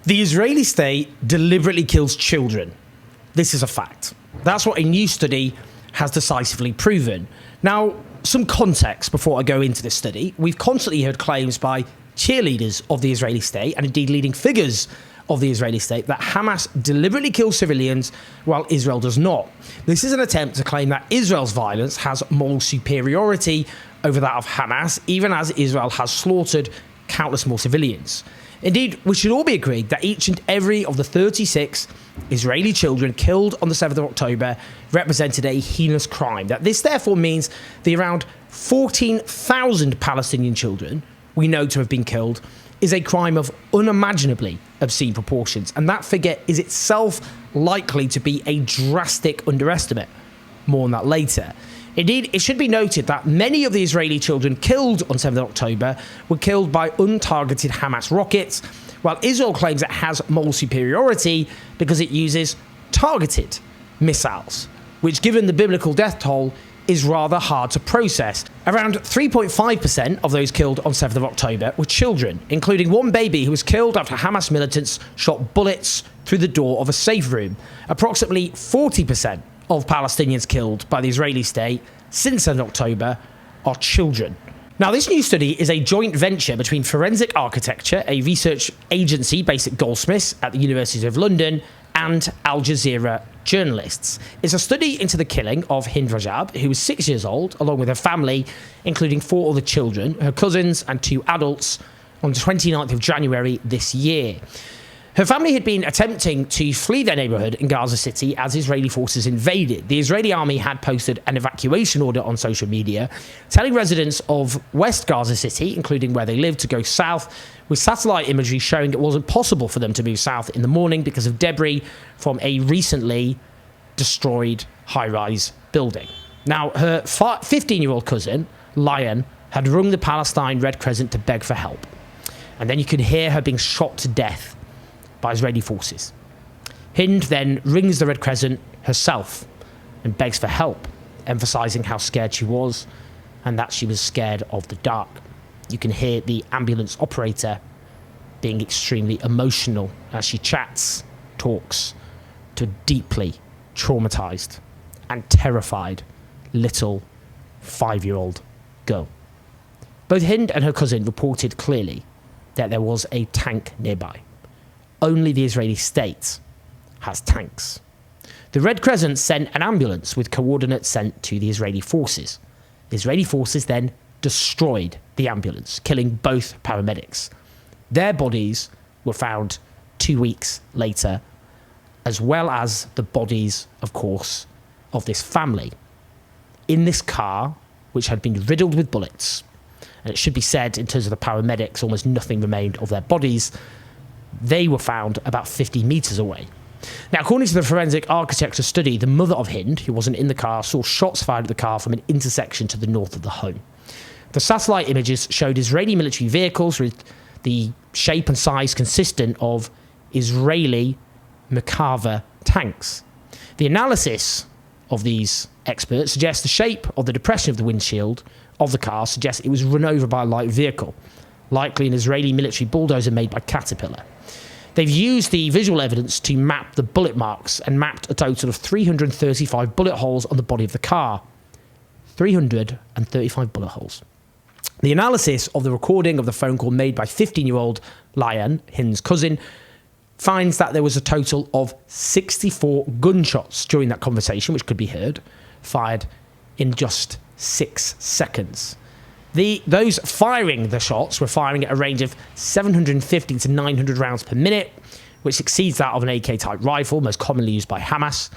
The Israeli state deliberately kills children. This is a fact. That's what a new study has decisively proven. Now, some context before I go into this study. We've constantly heard claims by cheerleaders of the Israeli state, and indeed leading figures of the Israeli state, that Hamas deliberately kills civilians while Israel does not. This is an attempt to claim that Israel's violence has moral superiority over that of Hamas, even as Israel has slaughtered countless more civilians. Indeed, we should all be agreed that each and every of the 36 Israeli children killed on the 7th of October represented a heinous crime. That this therefore means the around 14,000 Palestinian children we know to have been killed is a crime of unimaginably obscene proportions, and that figure is itself likely to be a drastic underestimate. More on that later. Indeed, it should be noted that many of the Israeli children killed on 7th of October were killed by untargeted Hamas rockets, while Israel claims it has moral superiority because it uses targeted missiles, which, given the biblical death toll, is rather hard to process. Around 3.5% of those killed on 7th of October were children, including one baby who was killed after Hamas militants shot bullets through the door of a safe room. Approximately 40% of Palestinians killed by the Israeli state since 7th October are children. Now, this new study is a joint venture between Forensic Architecture, a research agency based at Goldsmiths at the University of London, and Al Jazeera journalists. It's a study into the killing of Hind Rajab, who was 6 years old, along with her family, including 4 other children, her cousins and 2 adults, on the 29th of January this year. Her family had been attempting to flee their neighbourhood in Gaza City as Israeli forces invaded. The Israeli army had posted an evacuation order on social media, telling residents of West Gaza City, including where they lived, to go south, with satellite imagery showing it wasn't possible for them to move south in the morning because of debris from a recently destroyed high-rise building. Now, her 15-year-old cousin, Lion, had rung the Palestine Red Crescent to beg for help. And then you could hear her being shot to death by Israeli forces. Hind then rings the Red Crescent herself and begs for help, emphasising how scared she was and that she was scared of the dark. You can hear the ambulance operator being extremely emotional as she talks to a deeply traumatised and terrified little 5-year-old girl. Both Hind and her cousin reported clearly that there was a tank nearby. Only the Israeli state has tanks. The Red Crescent sent an ambulance with coordinates sent to the Israeli forces. The Israeli forces then destroyed the ambulance, killing both paramedics. Their bodies were found 2 weeks later, as well as the bodies, of course, of this family. In this car, which had been riddled with bullets, and it should be said, in terms of the paramedics, almost nothing remained of their bodies. They were found about 50 metres away. Now, according to the Forensic Architecture study, the mother of Hind, who wasn't in the car, saw shots fired at the car from an intersection to the north of the home. The satellite images showed Israeli military vehicles with the shape and size consistent of Israeli Merkava tanks. The analysis of these experts suggests the shape of the depression of the windshield of the car suggests it was run over by a light vehicle, likely an Israeli military bulldozer made by Caterpillar. They've used the visual evidence to map the bullet marks and mapped a total of 335 bullet holes on the body of the car. 335 bullet holes. The analysis of the recording of the phone call made by 15-year-old Lion, Hind's cousin, finds that there was a total of 64 gunshots during that conversation, which could be heard, fired in just 6 seconds. Those firing the shots were firing at a range of 750 to 900 rounds per minute, which exceeds that of an AK-type rifle, most commonly used by Hamas.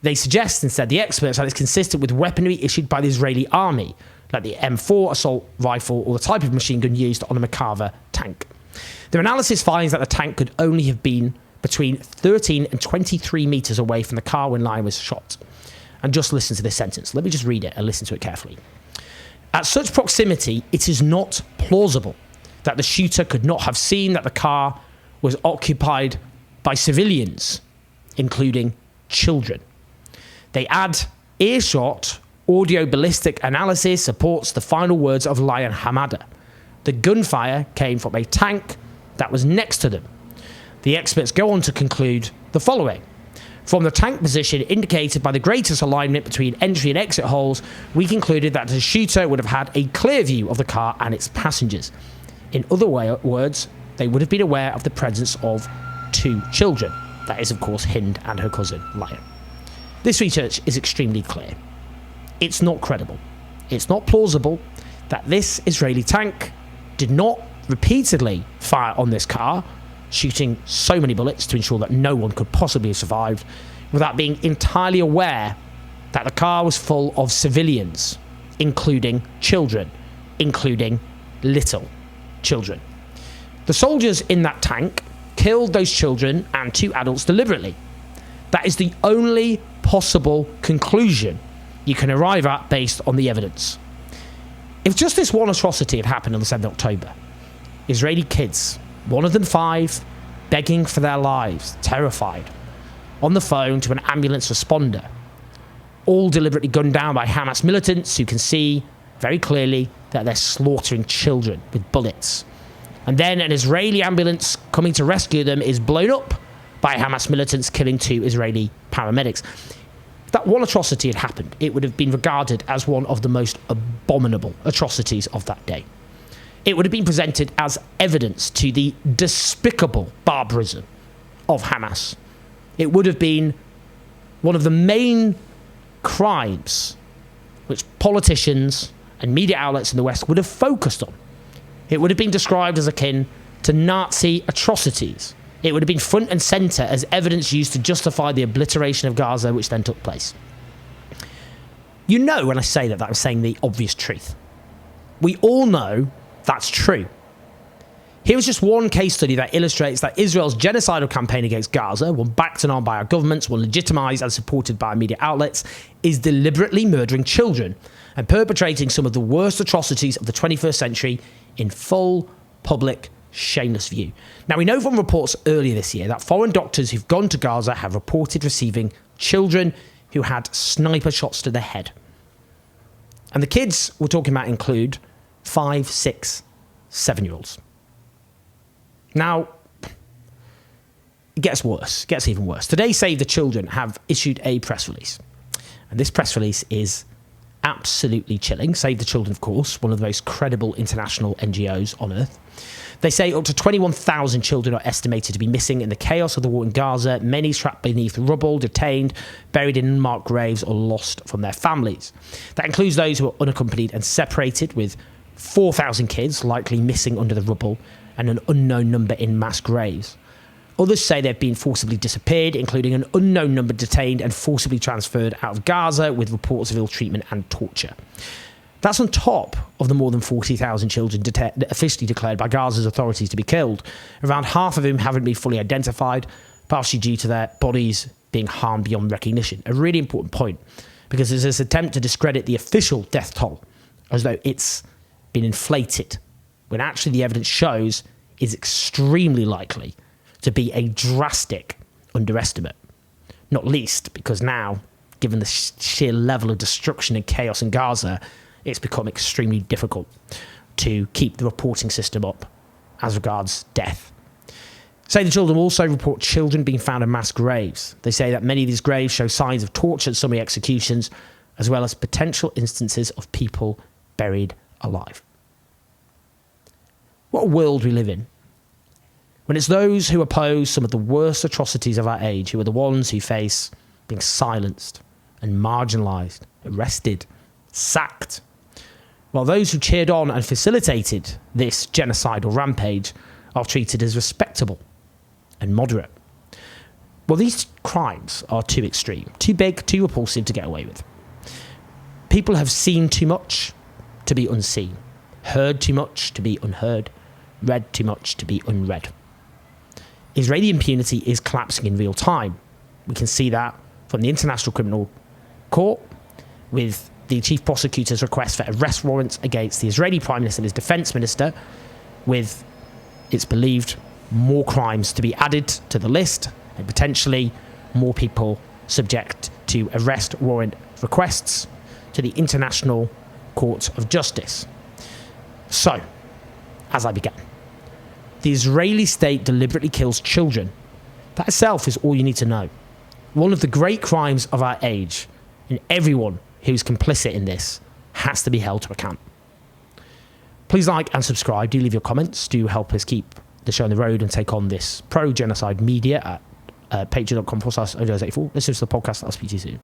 They suggest, instead, the experts, that it's consistent with weaponry issued by the Israeli army, like the M4 assault rifle or the type of machine gun used on a Merkava tank. Their analysis finds that the tank could only have been between 13 and 23 metres away from the car when Lion was shot. And just listen to this sentence. Let me just read it and listen to it carefully. At such proximity, it is not plausible that the shooter could not have seen that the car was occupied by civilians, including children. They add, earshot audio ballistic analysis supports the final words of Lion Hamada. The gunfire came from a tank that was next to them. The experts go on to conclude the following. From the tank position indicated by the greatest alignment between entry and exit holes, we concluded that the shooter would have had a clear view of the car and its passengers. In other words, they would have been aware of the presence of 2 children. That is, of course, Hind and her cousin, Lion. This research is extremely clear. It's not credible. It's not plausible that this Israeli tank did not repeatedly fire on this car, shooting so many bullets to ensure that no one could possibly have survived, without being entirely aware that the car was full of civilians, including children, including little children. The soldiers in that tank killed those children and 2 adults deliberately. That is the only possible conclusion you can arrive at based on the evidence. If just this one atrocity had happened on the 7th of October, Israeli kids, one of them 5, begging for their lives, terrified, on the phone to an ambulance responder, all deliberately gunned down by Hamas militants who can see very clearly that they're slaughtering children with bullets. And then an Israeli ambulance coming to rescue them is blown up by Hamas militants, killing 2 Israeli paramedics. If that one atrocity had happened, it would have been regarded as one of the most abominable atrocities of that day. It would have been presented as evidence to the despicable barbarism of Hamas. It would have been one of the main crimes which politicians and media outlets in the West would have focused on. It would have been described as akin to Nazi atrocities. It would have been front and centre as evidence used to justify the obliteration of Gaza, which then took place. You know when I say that I'm saying the obvious truth. We all know that's true. Here is just one case study that illustrates that Israel's genocidal campaign against Gaza, one backed and armed by our governments, one legitimised and supported by media outlets, is deliberately murdering children and perpetrating some of the worst atrocities of the 21st century in full public shameless view. Now, we know from reports earlier this year that foreign doctors who've gone to Gaza have reported receiving children who had sniper shots to the head. And the kids we're talking about include 5, 6, 7-year-olds. Now, it gets worse, gets even worse. Today, Save the Children have issued a press release. And this press release is absolutely chilling. Save the Children, of course, one of the most credible international NGOs on earth. They say up to 21,000 children are estimated to be missing in the chaos of the war in Gaza, many trapped beneath rubble, detained, buried in unmarked graves, or lost from their families. That includes those who are unaccompanied and separated, with 4,000 kids likely missing under the rubble and an unknown number in mass graves. Others say they've been forcibly disappeared, including an unknown number detained and forcibly transferred out of Gaza, with reports of ill treatment and torture. That's on top of the more than 40,000 children officially declared by Gaza's authorities to be killed, around half of whom haven't been fully identified, partially due to their bodies being harmed beyond recognition. A really important point, because there's this attempt to discredit the official death toll as though it's been inflated, when actually the evidence shows is extremely likely to be a drastic underestimate. Not least because now, given the sheer level of destruction and chaos in Gaza, it's become extremely difficult to keep the reporting system up as regards death. Save the Children also report children being found in mass graves. They say that many of these graves show signs of torture and summary executions, as well as potential instances of people buried alive. What a world we live in, when it's those who oppose some of the worst atrocities of our age who are the ones who face being silenced and marginalised, arrested, sacked, while those who cheered on and facilitated this genocidal rampage are treated as respectable and moderate. Well, these crimes are too extreme, too big, too repulsive to get away with. People have seen too much to be unseen, heard too much to be unheard, read too much to be unread. Israeli impunity is collapsing in real time. We can see that from the International Criminal Court, with the chief prosecutor's request for arrest warrants against the Israeli Prime Minister and his defence minister, with, it's believed, more crimes to be added to the list and potentially more people subject to arrest warrant requests to the International Court of Justice. So, as I began, the Israeli state deliberately kills children That itself is all you need to know. One of the great crimes of our age, and everyone who's complicit in this has to be held to account. Please like and subscribe. Do leave your comments. Do help us keep the show on the road and take on this pro-genocide media at patreon.com/OJS84. Listen to the podcast. I'll speak to you soon.